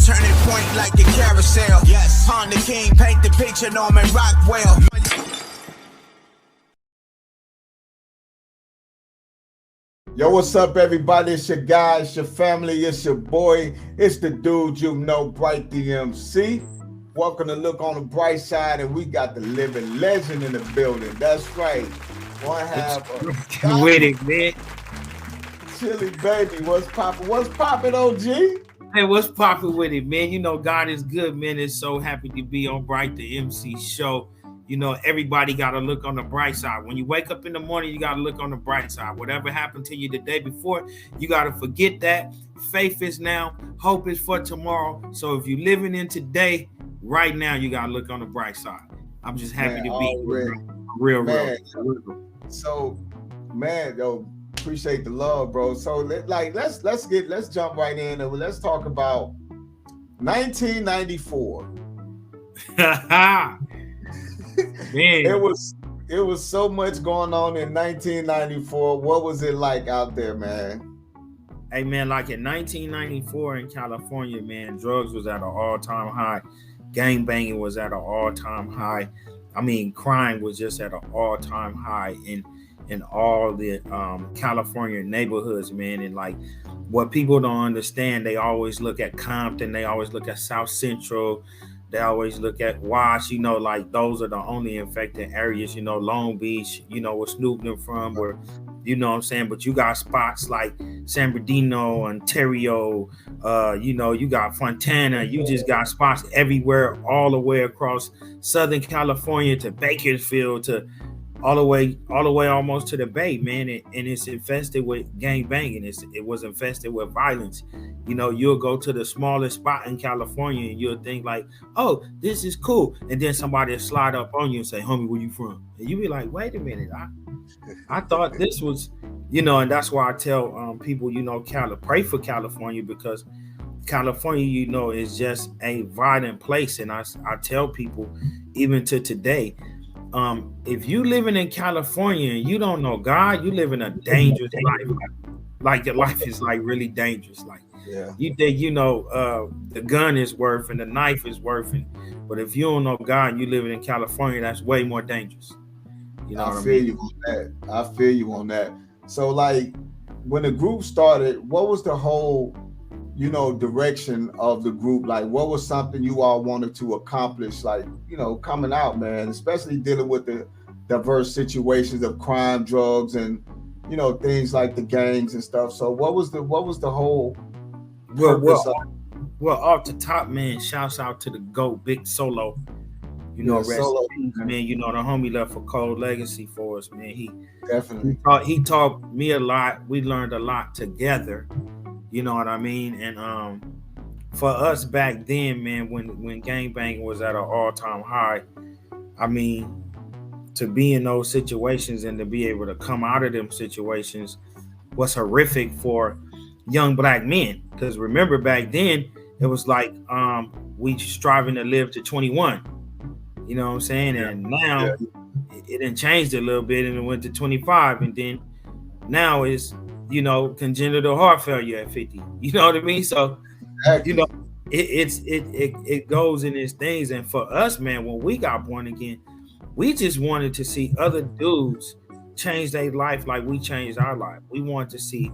turning point like a carousel. Yes, Honda King, paint the picture, Norman Rockwell. Yo, what's up, everybody? It's your guy, it's your family, it's your boy, it's the dude you know, Bright the MC. Welcome to Look on the Bright Side, and we got the living legend in the building. That's right. One half of with it, man. Chille'Baby, what's poppin'? What's poppin', OG? Hey, what's poppin' with it, man? You know, God is good, man. It's so happy to be on Bright the MC show. You know, everybody got to look on the bright side. When you wake up in the morning, you got to look on the bright side. Whatever happened to you the day before, you got to forget that. Faith is now, hope is for tomorrow. So if you're living in today, right now, you got to look on the bright side. I'm just happy to be here. Real. So, man, yo, appreciate the love, bro. So, let's jump right in and let's talk about 1994. Man. It was so much going on in 1994. What was it like out there, man? Hey, man, like in 1994 in California, man, drugs was at an all-time high. Gang banging was at an all-time high. I mean, crime was just at an all-time high in all the California neighborhoods, man. And like what people don't understand, they always look at Compton, they always look at South Central, they always look at Wash, you know, like those are the only infected areas, you know, Long Beach, you know, where Snoop them from, where, you know what I'm saying? But you got spots like San Bernardino, Ontario, you know, you got Fontana, you just got spots everywhere, all the way across Southern California to Bakersfield to all the way almost to the Bay, man. And it's infested with gang banging. It was infested with violence. You know, you'll go to the smallest spot in California and you'll think like, oh, this is cool. And then somebody will slide up on you and say, homie, where you from? And you be like, wait a minute. I thought this was, you know, and that's why I tell people, you know, pray for California, because California, you know, is just a violent place. And I tell people, even to today, if you living in California and you don't know God, you live in a dangerous life. Like your life is like really dangerous. Like you think, you know, the gun is worth and the knife is worth it. But if you don't know God, you living in California, that's way more dangerous. You know I feel you on that. So like when the group started, what was the whole, you know, direction of the group? Like what was something you all wanted to accomplish, like, you know, coming out, man, especially dealing with the diverse situations of crime, drugs, and, you know, things like the gangs and stuff. So what was the whole purpose? Well, off the top, man, shouts out to the GOAT, Big Solo. You know, Solo, man, you know, the homie left a cold legacy for us, man. He definitely he taught me a lot. We learned a lot together. You know what I mean? And for us back then, man, when gangbanging was at an all-time high, I mean, to be in those situations and to be able to come out of them situations was horrific for young black men. Because remember, back then, it was like we striving to live to 21. You know what I'm saying? And now it done changed a little bit and it went to 25. And then now it's, you know, congenital heart failure at 50. You know what I mean? So, you know, it goes in its things. And for us, man, when we got born again, we just wanted to see other dudes change their life like we changed our life. We wanted to see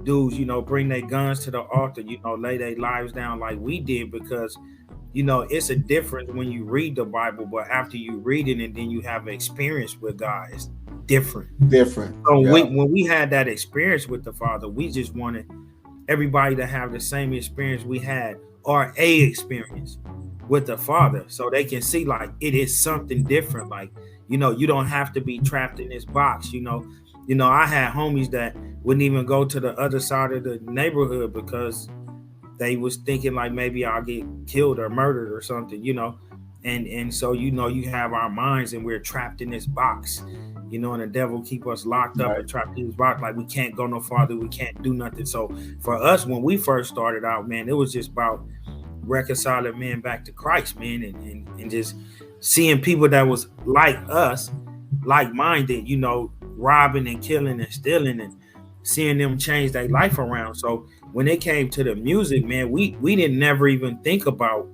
dudes, you know, bring their guns to the altar, you know, lay their lives down like we did, because, you know, it's a difference when you read the Bible, but after you read it and then you have an experience with God, it's different. So when we had that experience with the Father, we just wanted everybody to have the same experience we had, or a experience with the Father, so they can see like it is something different. Like, you know, you don't have to be trapped in this box. You know, I had homies that wouldn't even go to the other side of the neighborhood because they was thinking like maybe I'll get killed or murdered or something, you know. And so, you know, you have our minds and we're trapped in this box, you know, and the devil keep us locked up and trapped in this box. Like we can't go no farther. We can't do nothing. So for us, when we first started out, man, it was just about reconciling men back to Christ, man, and just seeing people that was like us, like-minded, you know, robbing and killing and stealing, and seeing them change their life around. So when it came to the music, man, we didn't never even think about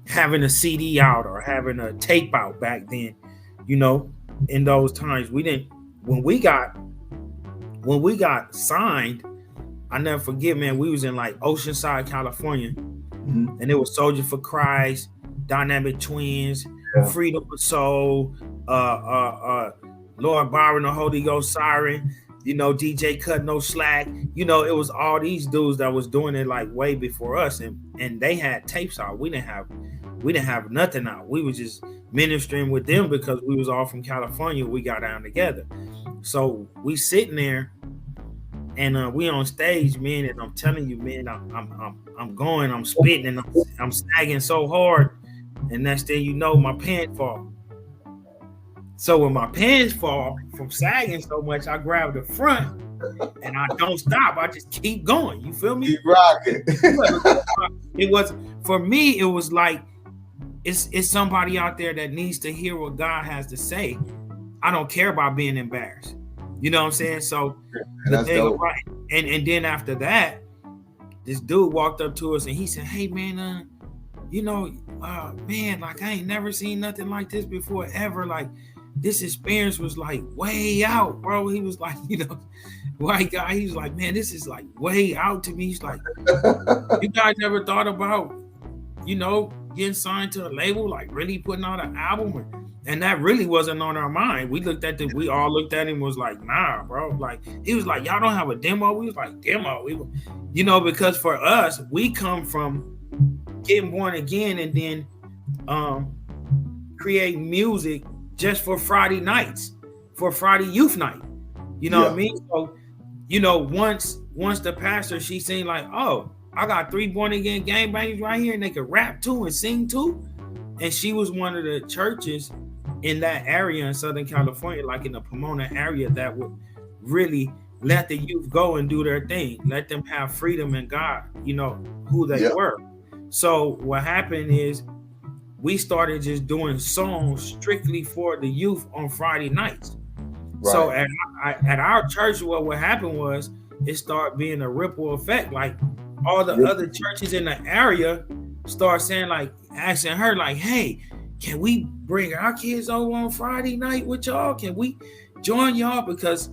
having a CD out or having a tape out back then. You know, in those times, we didn't. When we got signed, I never forget, man. We was in like Oceanside, California, and it was Soldier for Christ, Dynamic Twins, Freedom of Soul, Lord Byron, the Holy Ghost Siren, you know, DJ Cut No Slack. You know, it was all these dudes that was doing it like way before us, and they had tapes out. We didn't have nothing out. We was just ministering with them because we was all from California. We got down together. So we sitting there and we on stage, man, and I'm telling you, man, I'm spitting and I'm snagging so hard, and next thing you know, my pants fall. So when my pants fall from sagging so much, I grab the front and I don't stop. I just keep going. You feel me? Keep rocking. It was, for me, it was like, it's somebody out there that needs to hear what God has to say. I don't care about being embarrassed. You know what I'm saying? So the thing, right? And then after that, this dude walked up to us and he said, "Hey man, you know, man, like I ain't never seen nothing like this before ever. Like this experience was like way out, bro." He was like, you know, white guy. He was like, "Man, this is like way out to me." He's like, "You guys never thought about, you know, getting signed to a label, like really putting out an album?" And that really wasn't on our mind. We all looked at him and was like, "Nah, bro." Like he was like, "Y'all don't have a demo?" We was like, "Demo?" You know, because for us, we come from getting born again and then create music just for Friday nights, for Friday youth night. You know what I mean? So, you know, once the pastor, she seen like, "Oh, I got 3 born again gangbangers right here and they could rap too and sing too." And she was one of the churches in that area in Southern California, like in the Pomona area, that would really let the youth go and do their thing, let them have freedom in God, you know, who they were. So what happened is we started just doing songs strictly for the youth on Friday nights. Right. So at our church, what would happen was it started being a ripple effect. Like all the other churches in the area start saying, like, asking her, like, "Hey, can we bring our kids over on Friday night with y'all? Can we join y'all?" Because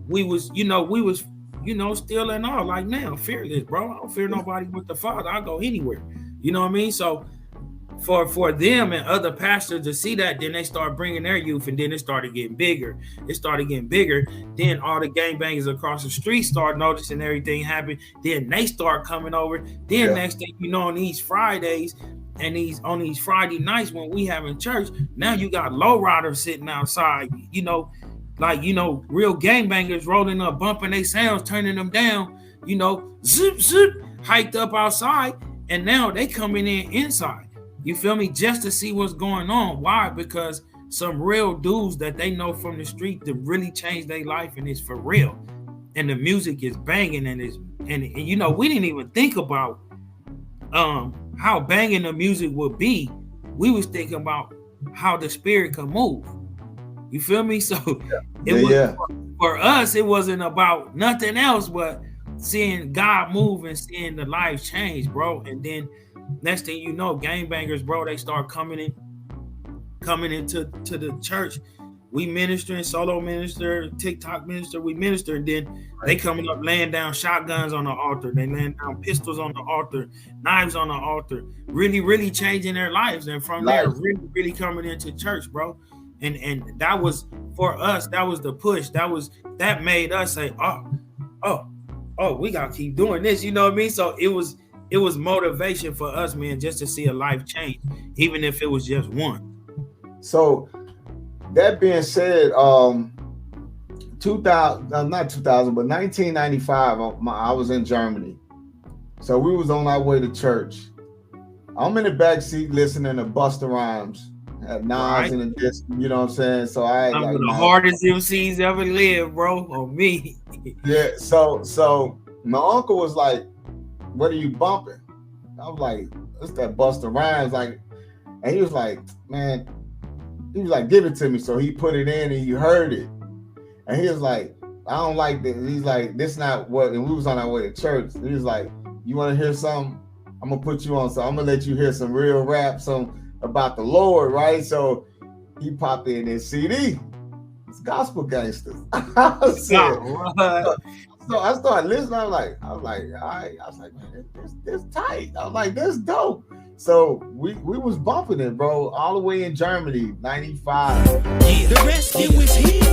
we was still in awe, like now, fearless, bro. I don't fear nobody but the Father. I go anywhere. You know what I mean? So for them and other pastors to see that, then they start bringing their youth, and then it started getting bigger. Then all the gangbangers across the street start noticing everything happen. Then they start coming over. Then next thing you know, on these Fridays and on these Friday nights when we having church, now you got lowriders sitting outside, you know, like, you know, real gangbangers rolling up, bumping their sounds, turning them down, you know, zip, zip, hiked up outside, and now they coming in inside. You feel me? Just to see what's going on. Why? Because some real dudes that they know from the street to really change their life, and it's for real. And the music is banging, and you know, we didn't even think about how banging the music would be. We was thinking about how the spirit could move. You feel me? So for us, it wasn't about nothing else but seeing God move and seeing the lives change, bro. And then next thing you know, gangbangers, bro, they start coming into the church. We ministering, solo minister, TikTok minister, we minister, and then they coming up laying down shotguns on the altar. They laying down pistols on the altar, knives on the altar, really, really changing their lives. And from there, really, really coming into church, bro. And that was, for us, that was the push. That made us say, oh, we gotta keep doing this. You know what I mean? So it was motivation for us, man, just to see a life change, even if it was just one. So that being said, 1995, I was in Germany. So we was on our way to church. I'm in the back seat listening to Busta Rhymes at Nas and the disc, you know what I'm saying? So I'm like, the hardest MCs ever lived, bro, on me. Yeah, so my uncle was like, "What are you bumping?" I was like, "It's that Busta Rhymes." Like, and he was like, "Give it to me." So he put it in and he heard it. And he was like, I don't like this. He's like, this not what, and we was on our way to church. He was like, you want to hear something? I'm gonna put you on, so I'm gonna let you hear some real rap, some about the Lord, right? So he popped in this CD. It's Gospel Gangstaz. So I started listening. I was like, all right. I was like, man, this tight. I was like, this dope. So we was bumping it, bro, all the way in Germany, 95. Yeah, the rescue is here.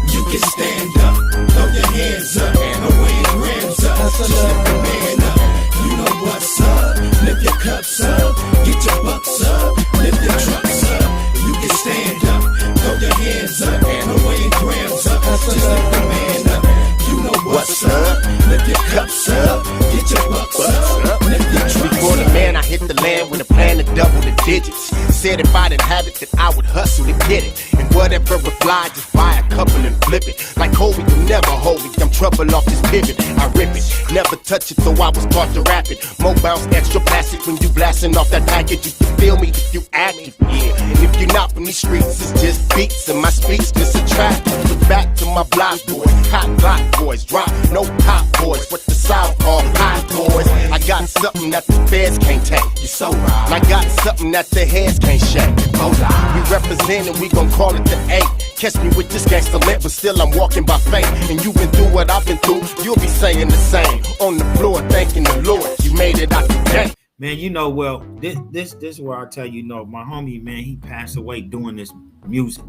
You can stand up, throw your hands up, and away your grams up. Just lift the man up. You know what's up. Lift your cups up, get your bucks up, lift your trucks up. You can stand up, throw your hands up, and away your grams up. Just lift the man up. You know what's up. Lift your cups up, get your bucks up, lift your trucks up. Before the man, I hit the land with a plan to double the digits. Said if I didn't have it, then I would hustle to get it. And whatever reply, just buy a couple and flip it. Like Kobe, you never hold it. I'm trouble off this pivot. I rip it, never touch it, so I was taught to rap it. More bounce, extra plastic when you blasting off that package. You can feel me if you active, yeah. And if you're not from these streets, it's just beats and my speech just a track. Look back to my block boys, hot block boys, drop no top boys. What the South call hot boys. I got something that the feds can't take. You so right. I got something that the heads can't shake. We represent and we gon' call it the 8. Catch me with this gangsta lit, but still I'm walking by faith. And you been through what I've been through, you'll be saying the same. On the floor, thanking the Lord, you made it out the game. Man, you know, well, this is where I tell you, my homie, man, he passed away doing this music.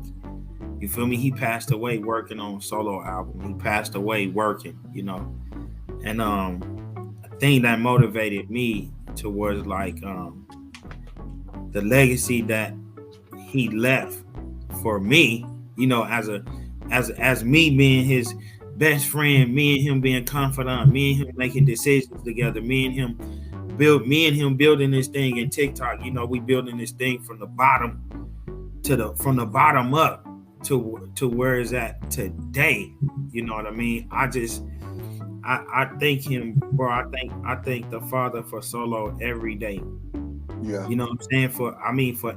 You feel me? He passed away working on a solo album. He passed away working, And a thing that motivated me towards like the legacy that he left for me, as me being his best friend, me and him being confidant, me and him making decisions together, me and him building this thing in TikTok. We building this thing from the bottom up to where it's at today. You know what I mean? I thank him, bro. I thank the Father for Solo every day. Yeah. You know what I'm saying? For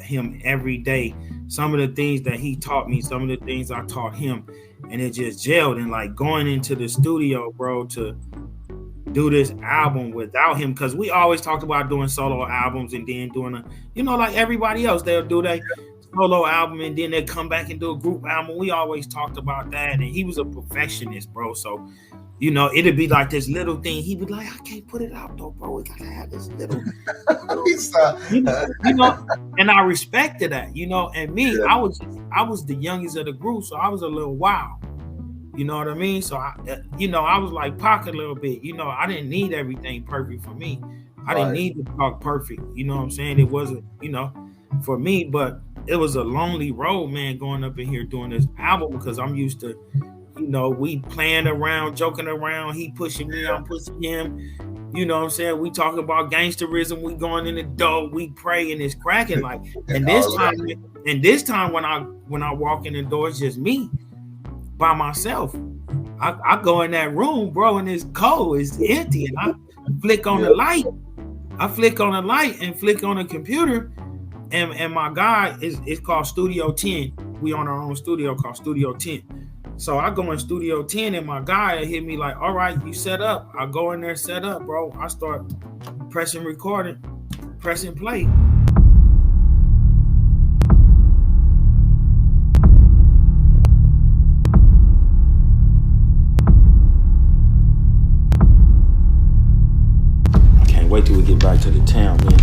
him every day. Some of the things that he taught me, some of the things I taught him, and it just gelled. And like going into the studio, bro, to do this album without him, because we always talked about doing solo albums and then doing like everybody else, they'll do their solo album and then they come back and do a group album. We always talked about that, and he was a perfectionist, bro. So it'd be like this little thing. He'd be like, I can't put it out though, bro. We gotta have this little, and I respected that, and me, yeah. I was the youngest of the group, so I was a little wild. You know what I mean? So I was like Pac a little bit. I didn't need everything perfect for me. I didn't need to talk perfect. You know what I'm saying? It wasn't, for me, but it was a lonely road, man, going up in here doing this album, because I'm used to, we playing around, joking around. He pushing me, I'm pushing him. You know what I'm saying? We talking about gangsterism. We going in the dope. We pray, and it's cracking like. And this time when I walk in the door, it's just me by myself. I go in that room, bro, and it's cold. It's empty, and I flick on the light. I flick on the light and flick on the computer, and my guy is called Studio 10. We on our own studio called Studio 10. So I go in Studio 10 and my guy hit me like, all right, you set up. I go in there, set up, bro. I start pressing recording, pressing play. I can't wait till we get back to the town, man.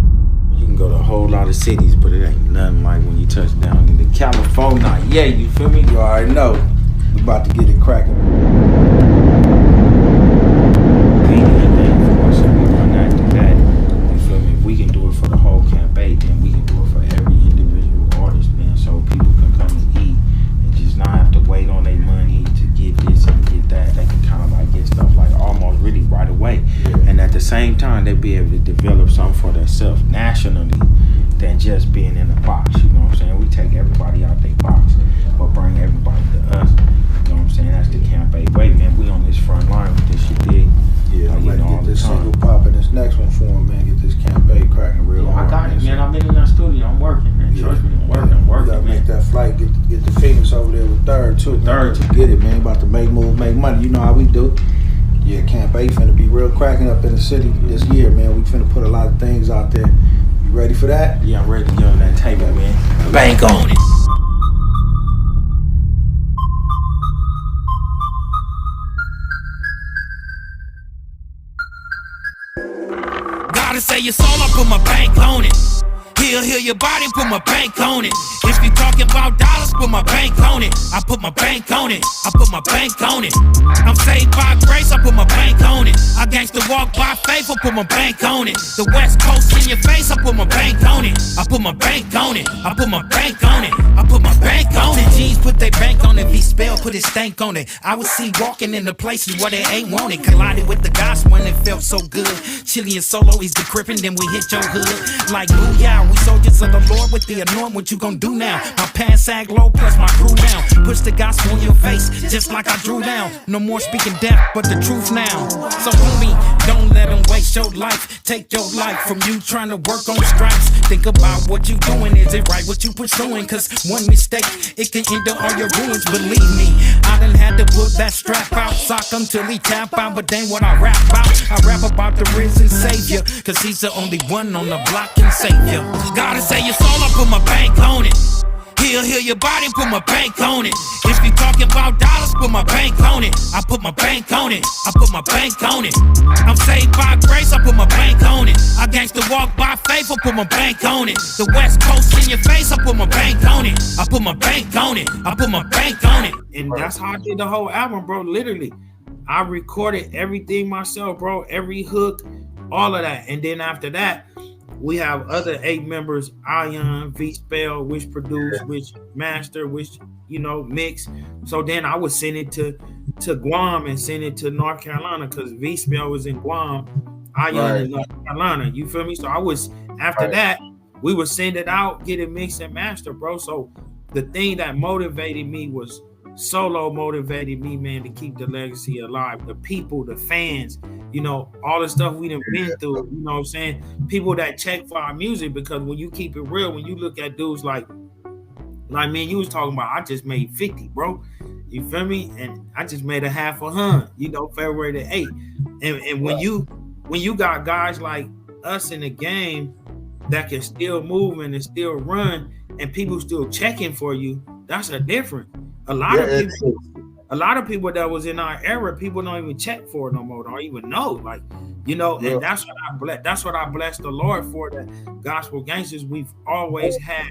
You can go to a whole lot of cities, but it ain't nothing like when you touch down in the California. Yeah, you feel me? You already know. We about to get it cracking. If we can do it for the whole campaign, then we can do it for every individual artist, man. So people can come and eat and just not have to wait on their money to get this and get that. They can kind of like get stuff like almost really right away. Yeah. And at the same time, they be able to develop something for themselves nationally than just being in a box. You know what I'm saying? We take everybody out their box, but bring everybody to us. You know what I'm saying? That's the campaign way, man. We on this front line with this shit big. Yeah, I'm gonna get this single pop and this next one for him, man. Get this campaign cracking real hard. I got it, man. I've been in that studio. I'm working, man. Trust me, I'm working. You gotta make that flight, get the Phoenix over there with third too. Third. Get it, man. About to make moves, make money. You know how we do. Yeah, Camp 8 finna be real cracking up in the city this year, man. We finna put a lot of things out there. You ready for that? Yeah, I'm ready to get on that table, man. Bank on it. Gotta say it's all I put my bank on it. Heal your body, put my bank on it. If you talking about dollars, put my bank on it. I put my bank on it. I put my bank on it. I'm saved by grace, I put my bank on it. I gangsta walk by faith, I put my bank on it. The West Coast in your face, I put my bank on it. I put my bank on it. I put my bank on it. I put my bank on it. G's put their bank on it. V-Spell put his stank on it. I was seen walking in the places where they ain't wanted. Collided with the gospel and it felt so good. Chili and Solo, he's the gripping, then we hit your hood. Like booyah, we soldiers of the Lord with the anointing. What you gon' do now? My pants sag low, plus my crew down. Push the gospel in your face, just like I drew down. No more speaking death, but the truth now. So homie, don't let them waste your life. Take your life from you trying to work on stripes. Think about what you doing, is it right what you pursuing? Cause one mistake, it can end up all your ruins. Believe me, I done had to put that strap out, sock him till he tap out. But ain't what I rap about. I rap about the risen savior, cause he's the only one on the block can save you. Gotta say it's all I put my bank on it. Heal your body, put my bank on it. If you talking about dollars, put my bank on it. I put my bank on it. I put my bank on it. I'm saved by grace, I put my bank on it. I gangsta walk by faith, I put my bank on it. The West Coast in your face, I put my bank on it. I put my bank on it. I put my bank on it. And that's how I did the whole album, bro. Literally, I recorded everything myself, bro. Every hook, all of that. And then after that, we have other 8 members, Ion, V-Spell, which produce, which master, which, mix. So then I would send it to Guam and send it to North Carolina because V-Spell was in Guam, Ion in North Carolina. You feel me? So after that, we would send it out, get it mixed and mastered, bro. So the thing that motivated me was Solo motivated me, man, to keep the legacy alive. The people, the fans, all the stuff we done been through, you know what I'm saying? People that check for our music, because when you keep it real, when you look at dudes like man, you was talking about, I just made 50, bro. You feel me? And I just made a half a hun, February the 8th. And when you got guys like us in the game that can still move and still run and people still checking for you, that's a difference. A lot of people that was in our era, people don't even check for it no more, don't even know, and that's what I bless the Lord for. That Gospel Gangsters, we've always had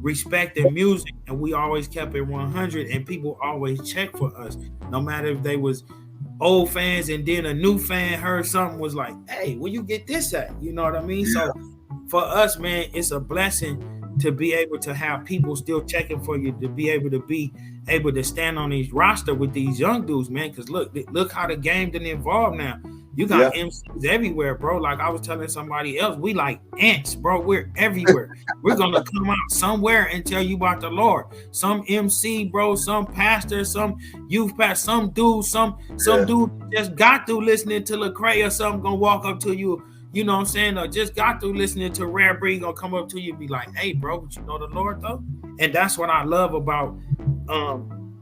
respect in music, and we always kept it 100, and people always check for us, no matter if they was old fans and then a new fan heard something, was like, hey, where you get this at? You know what I mean? So for us, man, it's a blessing to be able to have people still checking for you, to be able to stand on these roster with these young dudes, man. Because look how the game done evolved now. You got MCs everywhere, bro. Like I was telling somebody else, we like ants, bro. We're everywhere. We're gonna come out somewhere and tell you about the Lord. Some MC, bro, some pastor, some youth pastor, some dude just got through listening to Lecrae or something, gonna walk up to you. You know what I'm saying? Or just got through listening to Rare Breed, gonna come up to you and be like, hey, bro, but you know the Lord, though? And that's what I love about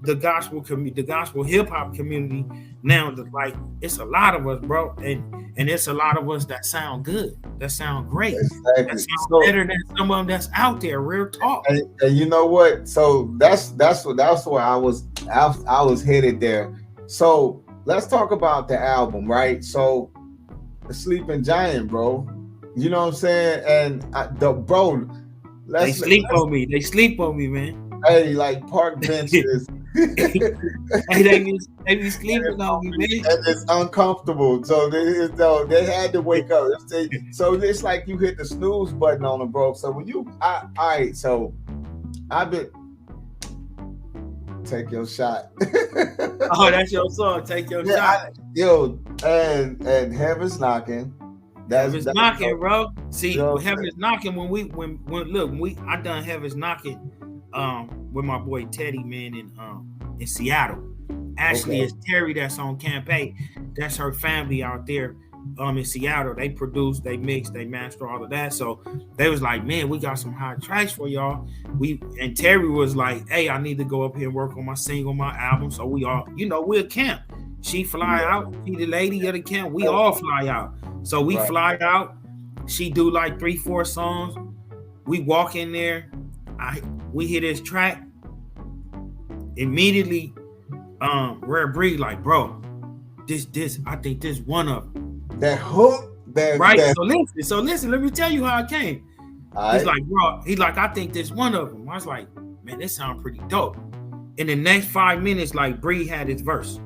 the gospel hip hop community now. It's a lot of us, bro. And it's a lot of us that sound good, that sound great, that sound better than some of them that's out there, real talk. And you know what? So that's where I was headed there. So let's talk about the album, right? So The Sleeping Giant, bro. You know what I'm saying? And they sleep on me, man. Hey, like park benches. Hey, they be sleeping on me, man. And it's uncomfortable. So they had to wake up. So it's like you hit the snooze button on them, bro. So when so I've been Take Your Shot. Oh, that's your song, Take Your Shot. And Heaven's Knocking. Heaven's Knocking, bro. See, Heaven is Knocking when I done Heaven's Knocking with my boy Teddy, man, in Seattle. Actually, it's Terry that's on Camp 8. That's her family out there. in Seattle. They produce, they mix, they master all of that. So they was like, man, we got some hot tracks for y'all. And Terry was like, hey, I need to go up here and work on my single, my album. So we all, we'll camp. She fly out. She the lady of the camp. We all fly out. So we fly out. She do like 3-4 songs. We walk in there. We hear this track. Immediately, Rare Breed like, bro, this, I think this one of them. That hook, right. That... So listen, let me tell you how it came. He's like, bro, I think this one of them. I was like, man, this sound pretty dope. In the next 5 minutes, like Bree had his verse.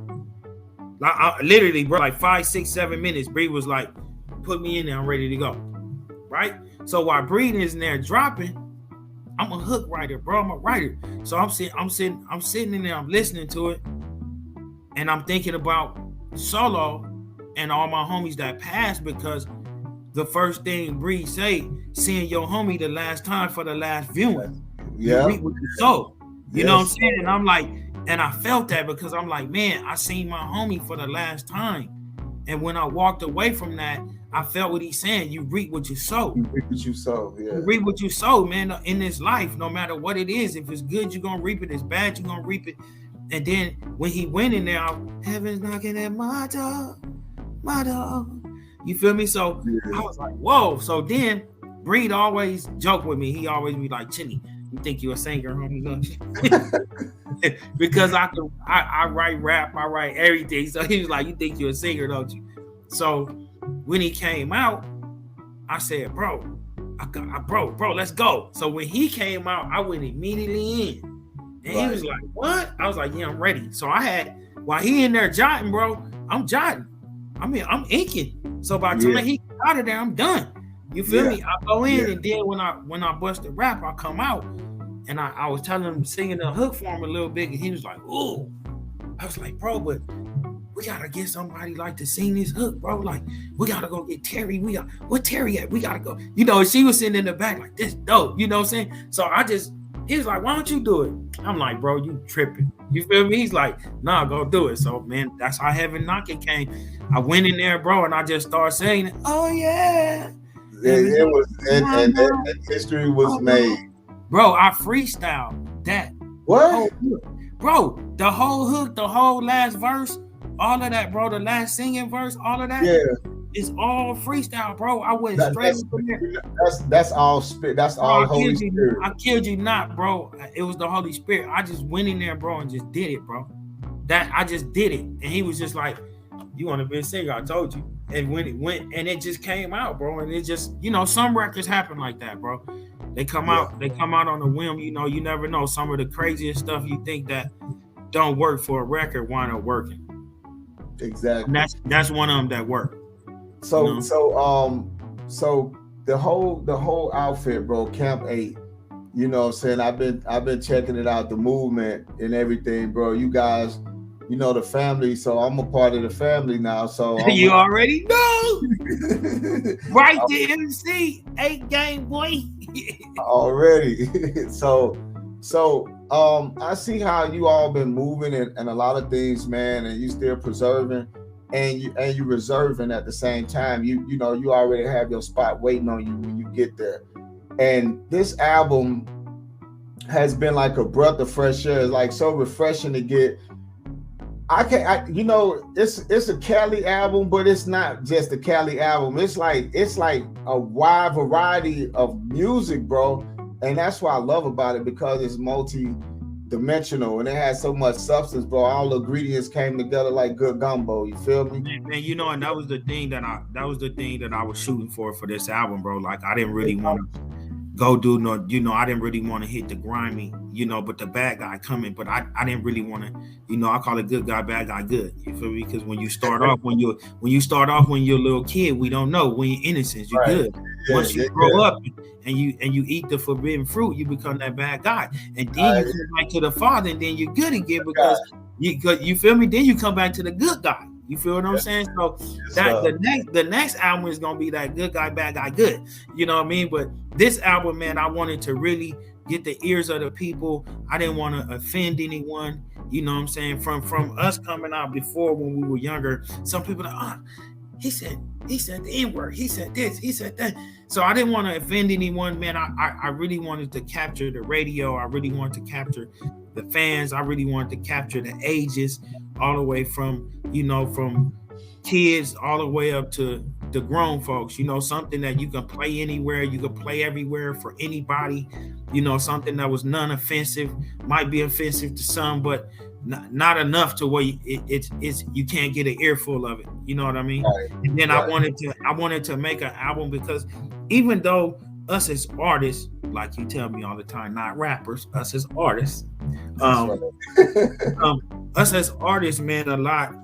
Like literally, bro, like 5, 6, 7 minutes, Bree was like, put me in there, I'm ready to go. Right? So while Bree is in there dropping, I'm a hook writer, bro. I'm a writer. So I'm sitting in there, I'm listening to it, and I'm thinking about Solo and all my homies that passed, because the first thing Bree say, seeing your homie the last time for the last viewing. Yeah. You know what I'm saying? And I'm like, and I felt that because I'm like, man, I seen my homie for the last time. And when I walked away from that, I felt what he's saying. You reap what you sow. You reap what you sow, yeah. You reap what you sow, man, in this life, no matter what it is. If it's good, you're going to reap it. If it's bad, you're going to reap it. And then when he went in there, heaven's knocking at my door. You feel me? So I was like, whoa. So then Breed always joke with me. He always be like, Chili, you think you're a singer, homie? Because I write rap, I write everything. So he was like, you think you're a singer, don't you? So when he came out, I said, bro, let's go. So when he came out, I went immediately in. And he was like, what? I was like, yeah, I'm ready. So while he in there jotting, bro, I'm jotting. I mean, I'm inking. So by the time he got out of there, I'm done. You feel me? I go in, and then when I bust the rap, I come out, and I was telling him, singing the hook for him a little bit, and he was like, ooh. I was like, bro, but we gotta get somebody like to sing this hook, bro. Like, we gotta go get Terry. Where Terry at? We gotta go. She was sitting in the back like, this dope. You know what I'm saying? So he was like, why don't you do it? I'm like, bro, you tripping. You feel me? He's like, nah, go do it. So, man, that's how Heaven Knocking came. I went in there, bro, and I just started saying, oh, yeah. It was, and history was made. Bro, I freestyled that. What? Bro, the whole hook, the whole last verse, all of that, bro, the last singing verse, all of that. Yeah. It's all freestyle, bro. I went straight from there. That's all spirit. That's all Holy Spirit. I killed you not, bro. It was the Holy Spirit. I just went in there, bro, and just did it, bro. I just did it. And he was just like, you want to be a singer? I told you. And when it went, and it just came out, bro. And it just, some records happen like that, bro. They come out on a whim. You never know. Some of the craziest stuff you think that don't work for a record wind up working. Exactly. And that's one of them that worked. So the whole outfit, bro, Camp 8, you know what I'm saying? I've been checking it out, the movement and everything, bro. You guys, the family, so I'm a part of the family now. So you already know. Right, the MC, 8 game boy. Already. So I see how you all been moving and a lot of things, man, and you still preserving. And you reserving at the same time. You already have your spot waiting on you when you get there. And this album has been like a breath of fresh air. It's like so refreshing to get. It's a Cali album, but it's not just a Cali album. It's like a wide variety of music, bro. And that's what I love about it, because it's multi-dimensional and it has so much substance, bro. All the ingredients came together like good gumbo. You feel me? Man, and that was the thing that I was shooting for this album, bro. Like, I didn't really want to go do no, I didn't really want to hit the grimy, but the bad guy coming. But I didn't really want to, I call it good guy, bad guy, good. You feel me? Because when you start off, when you're a little kid, we don't know. When you're innocent, you're good. Once you grow up and you eat the forbidden fruit, you become that bad guy. And then you come back to the Father, and then you're good again, because you feel me? Then you come back to the good guy. You feel what I'm saying? So the next album is gonna be that good guy, bad guy, good. You know what I mean? But this album, man, I wanted to really get the ears of the people. I didn't want to offend anyone. You know what I'm saying? From us coming out before, when we were younger, some people are, he said the N-word, he said this, he said that. So I didn't want to offend anyone, man. I really wanted to capture the radio. I really wanted to capture the fans. I really wanted to capture the ages, all the way from, from kids all the way up to the grown folks, something that you can play anywhere, you can play everywhere for anybody, something that was non-offensive, might be offensive to some, but not enough to where it's you can't get an earful of it. You know what I mean? Right. And then I wanted to make an album, because even though us as artists, like you tell me all the time, not rappers, us as artists, us as artists, man, a lot,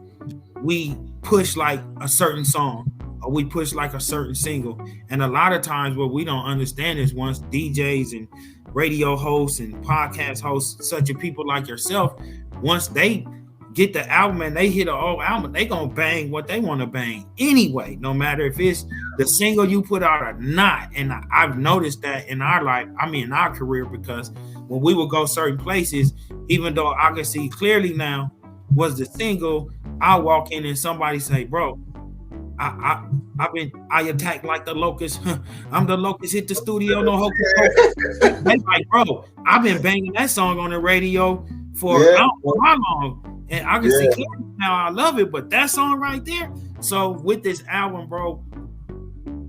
we push like a certain song, or we push like a certain single. And a lot of times what we don't understand is, once DJs and radio hosts and podcast hosts, such as people like yourself, once they get the album and they hit an old album, they gonna bang what they want to bang anyway, no matter if it's the single you put out or not. And I've noticed that in our life, in our career, because when we would go certain places, even though I can see clearly now was the single, I'll walk in and somebody say, bro, I attack like the locust. I'm the locust, hit the studio, no hocus pocus. They like, bro, I've been banging that song on the radio for I don't know how long, and I can see clearly now I love it. But that song right there. So with this album, bro,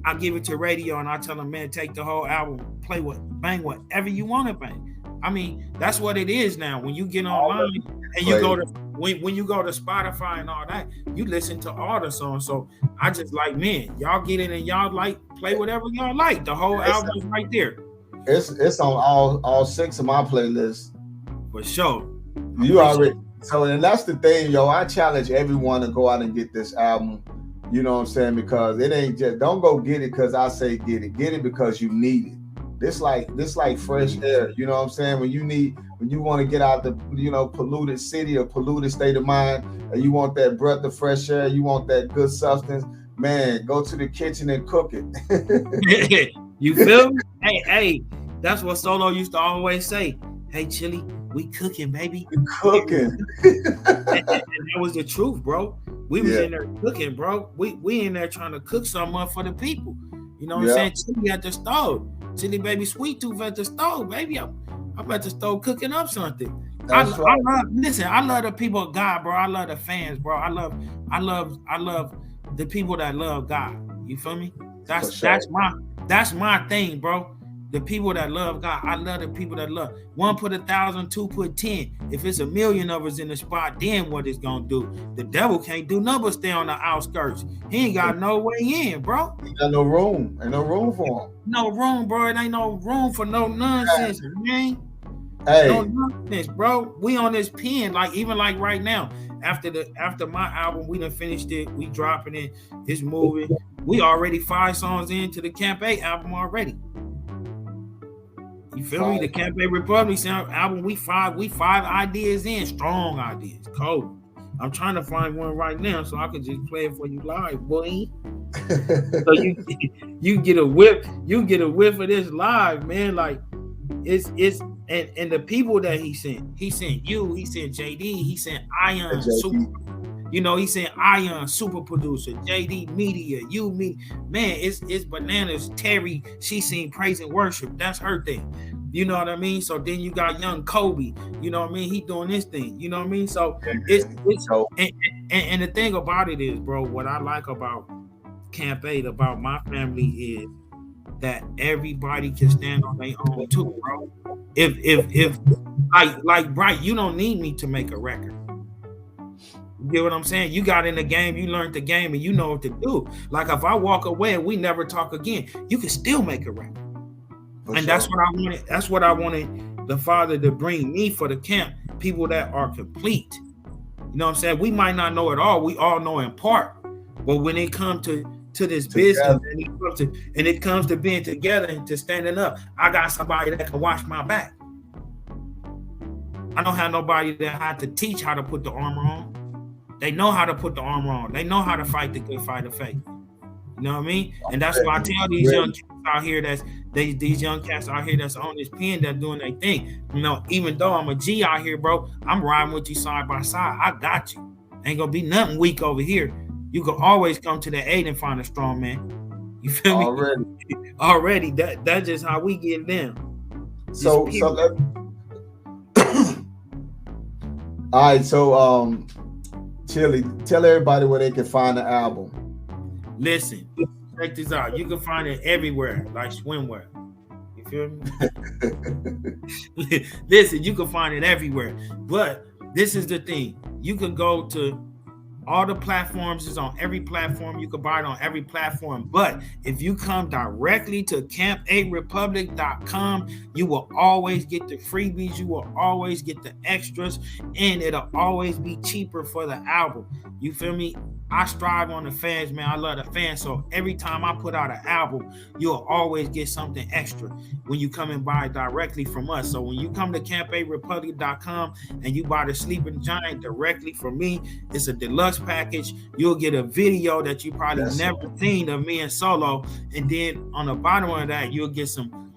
I give it to radio and I tell them, man, take the whole album, bang whatever you want to bang. That's what it is now. When you get online and you go to when you go to Spotify and all that, you listen to all the songs. So I just like, man, y'all get in and y'all like play whatever y'all like. The whole album is right there. It's on all 6 of my playlists. For sure. You already so, and that's the thing, yo. I challenge everyone to go out and get this album. You know what I'm saying? Because it ain't just, don't go get it because I say get it. Get it because you need it. This like fresh air. You know what I'm saying? When you want to get out the polluted city or polluted state of mind, and you want that breath of fresh air, you want that good substance, man, go to the kitchen and cook it. You feel me? Hey, that's what Solo used to always say. Hey, Chili, we cooking, baby. We cooking. and that was the truth, bro. We was in there cooking, bro. We in there trying to cook something up for the people. You know what I'm saying? Chili at the stove. Chili baby sweet tooth at the stove, baby. I'm at the stove cooking up something. I love the people of God, bro. I love the fans, bro. I love the people that love God. You feel me? That's my thing, bro. The people that love God. I love the people that love. 1 put 1,000, 2 put 10. If it's 1,000,000 of us in the spot, then what it's gonna do? The devil can't do nothing but stay on the outskirts. He ain't got no way in, bro. He got no room. Ain't no room for him. No room, bro. It ain't no room for no nonsense, man. Hey. No nonsense, bro. We on this pen, even right now. After my album, we done finished it. We dropping it. It's moving. We already 5 songs into the Camp 8 album already. You feel me? The Camp 8 Republic Sound album, we five ideas in, strong ideas, cold. I'm trying to find one right now so I can just play it for you live, boy. So you get a whiff of this live, man. Like it's and the people that he sent you, he sent JD, he sent Ion Super. He sent Ion Super Producer, JD Media, me. Man, it's bananas. Terry, she seen Praise and Worship. That's her thing. You know what I mean? So then you got young Kobe. You know what I mean? He doing this thing. You know what I mean? So it's and the thing about it is, bro, what I like about Camp 8, about my family, is that everybody can stand on their own too, bro. If like Bright, you don't need me to make a record. You get what I'm saying? You got in the game, you learned the game, and you know what to do. Like if I walk away and we never talk again, you can still make a record. That's what I wanted. That's what I wanted the Father to bring me for the camp. People that are complete. You know what I'm saying? We might not know it all. We all know in part. But when it comes to this business and it comes to being together and to standing up, I got somebody that can watch my back. I don't have nobody that had to teach how to put the armor on. They know how to put the armor on. They know how to fight the good fight of faith. You know what I mean? And that's why I tell these young cats out here these young cats out here that's on this pen that's doing their thing. Even though I'm a G out here, bro, I'm riding with you side by side. I got you. Ain't gonna be nothing weak over here. you can always come to the aid and find a strong man. You feel Already. me? Already. That's just how we get them. So all right, so Chili, tell everybody where they can find the album. Listen, check this out. You can find it everywhere, like swimwear. You feel me? Listen, you can find it everywhere. But this is the thing. You can go to all the platforms. It's on every platform. You can buy it on every platform. But if you come directly to camp8republic.com, you will always get the freebies. You will always get the extras. And it'll always be cheaper for the album. You feel me? I strive on the fans, man. I love the fans. So every time I put out an album, you'll always get something extra when you come and buy it directly from us. So when you come to camp8republic.com and you buy the Sleeping Giant directly from me, it's a deluxe package. You'll get a video that you probably never seen of me and Solo. And then on the bottom of that, you'll get some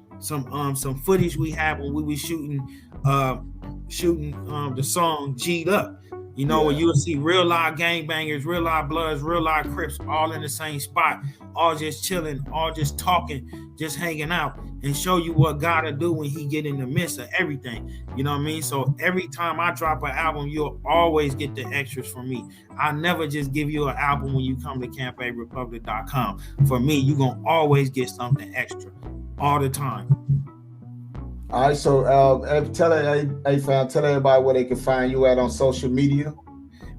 footage we have when we were shooting the song G'd Up. You know, where you'll see real live gangbangers, real live Bloods, real live Crips, all in the same spot, all just chilling, all just talking, just hanging out, and show you what God'll do when he get in the midst of everything. You know what I mean? So every time I drop an album, you'll always get the extras from me. I never just give you an album when you come to camp8republic.com. For me, you're going to always get something extra all the time. All right, so tell everybody where they can find you at on social media.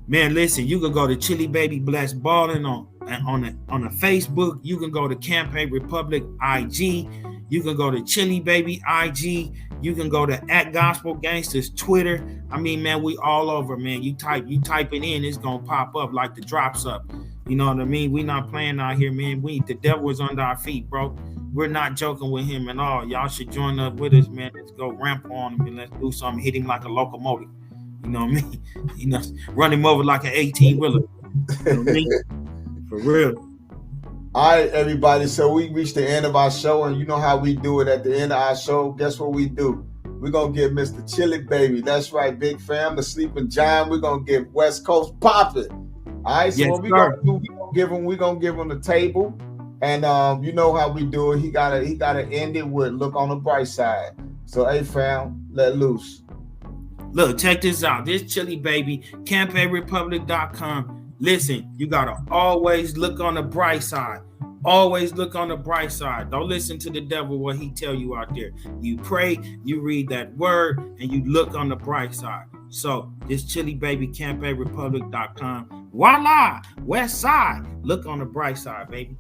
Man, listen, you can go to Chille'Baby Blessed Ballin' on the Facebook. You can go to Camp 8 Republic IG. You can go to Chille'Baby IG. You can go to @Gospel Gangstaz Twitter. I mean, man, we all over, man. You type it in, it's gonna pop up like the drops up. You know what I mean? We not playing out here, man. The devil is under our feet, bro. We're not joking with him at all. Y'all should join up with us, man. Let's go ramp on him and let's do something. Hit him like a locomotive. You know what I mean? You know, run him over like an 18-wheeler. You know what I mean? For real. All right, everybody. So we reached the end of our show, and you know how we do it at the end of our show. Guess what we do? We're gonna give Mr. Chille'Baby. That's right, big fam, the Sleeping Giant. We're gonna give West Coast poppin'. All right, so yes, what we gonna do? We're gonna give him the table. And you know how we do it. He gotta end it with look on the bright side. So hey fam, let loose. Look, check this out. This Chille'Baby, camp8republic.com. Listen, you gotta always look on the bright side. Always look on the bright side. Don't listen to the devil, what he tell you out there. You pray, you read that word, and you look on the bright side. So this Chille'Baby, camp8republic.com. Voila, west side. Look on the bright side, baby.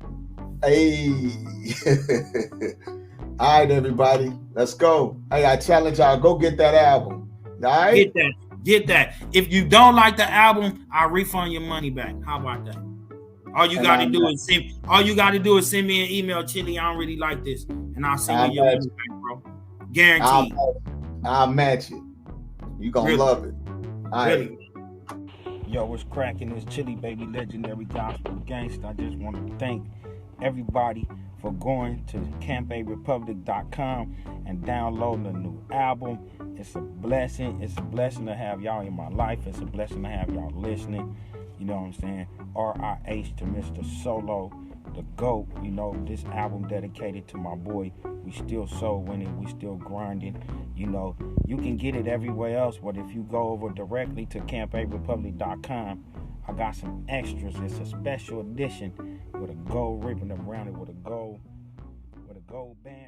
Hey. All right, everybody. Let's go. Hey, I challenge y'all. Go get that album. All right? Get that. If you don't like the album, I'll refund your money back. How about that? All you got to do is send me an email, Chili. I don't really like this. And I'll send you your money back, bro. Guaranteed. I'll match it. You gonna love it. All right. Yo, what's cracking? It's Chille'Baby Legendary Gospel Gangsta. I just want to thank everybody for going to camp8republic.com and downloading the new album. It's a blessing. It's a blessing to have y'all in my life. It's a blessing to have y'all listening. You know what I'm saying? RIH to Mr. Solo, the GOAT. You know, this album dedicated to my boy. We still soul winning. We still grinding. You know, you can get it everywhere else, but if you go over directly to camp8republic.com, I got some extras. It's a special edition with a gold ribbon around it with a gold band.